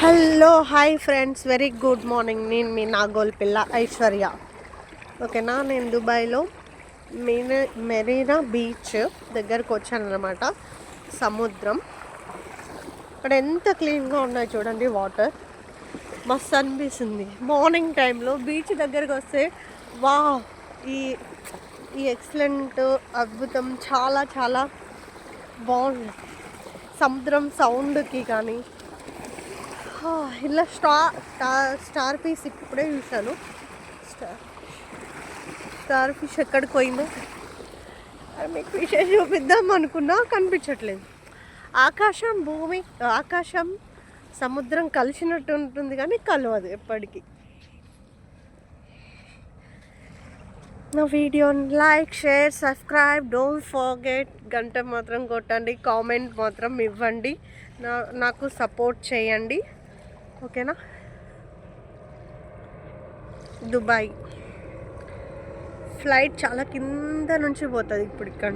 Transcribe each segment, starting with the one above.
Hello hi friends, very good morning. నేను మీ నాగోల్ పిల్ల ఐశ్వర్య. ఓకేనా, నేను దుబాయ్లో మెరీనా బీచ్ దగ్గరకు వచ్చాను అనమాట. సముద్రం అక్కడ ఎంత క్లీన్గా ఉన్నాయి చూడండి. వాటర్ మస్తు అనిపిస్తుంది మార్నింగ్ టైంలో బీచ్ దగ్గరకు వస్తే. వా ఈ ఈ ఎక్సలెంట్ అద్భుతం చాలా చాలా బాగుంది. సముద్రం సౌండ్కి కానీ ఇలా స్టార్ ఫిష్ ఇప్పుడే చూశాను. స్టార్ ఫిష్ ఎక్కడికి పోయిందో మీకు ఫిషెస్ చూపిద్దాం అనుకున్నా, కనిపించట్లేదు. ఆకాశం సముద్రం కలిసినట్టు ఉంటుంది కానీ కలవదు ఎప్పటికీ. నా వీడియోని like, share, subscribe, don't forget. గంట మాత్రం కొట్టండి, కామెంట్ మాత్రం ఇవ్వండి, నాకు సపోర్ట్ చేయండి. ఓకేనా. దుబాయ్ ఫ్లైట్ చాలా కింద నుంచి పోతుంది ఇప్పుడు. ఇక్కడ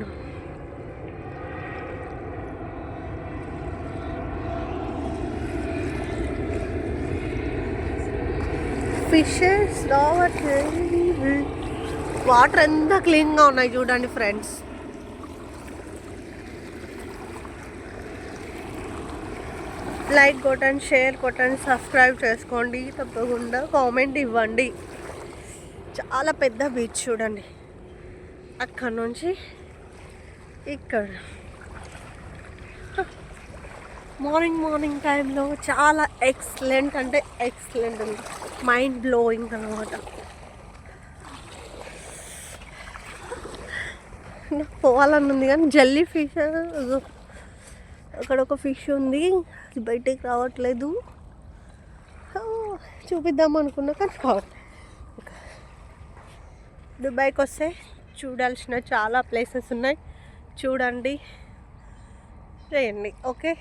ఫిషెస్ వాటర్ ఎంత క్లీన్గా ఉన్నాయి చూడండి ఫ్రెండ్స్. లైక్ కొట్టండి, షేర్ కొట్టండి, సబ్స్క్రైబ్ చేసుకోండి, తప్పకుండా కామెంట్ ఇవ్వండి. చాలా పెద్ద బీచ్ చూడండి, అక్కడ నుంచి ఇక్కడ. మార్నింగ్ టైంలో చాలా ఎక్సలెంట్ అంటే ఎక్సలెంట్ ఉంది, మైండ్ బ్లోయింగ్ అనమాట. నాకు పోవాలని ఉంది కానీ జల్లీ ఫిష్, అక్కడ ఒక ఫిష్ ఉంది, అది బయటికి రావట్లేదు. చూపిద్దాం అనుకున్నా కానీ కావట్లేదు. దుబాయ్కి వస్తే చూడాల్సిన చాలా ప్లేసెస్ ఉన్నాయి, చూడండి, చేయండి. ఓకే.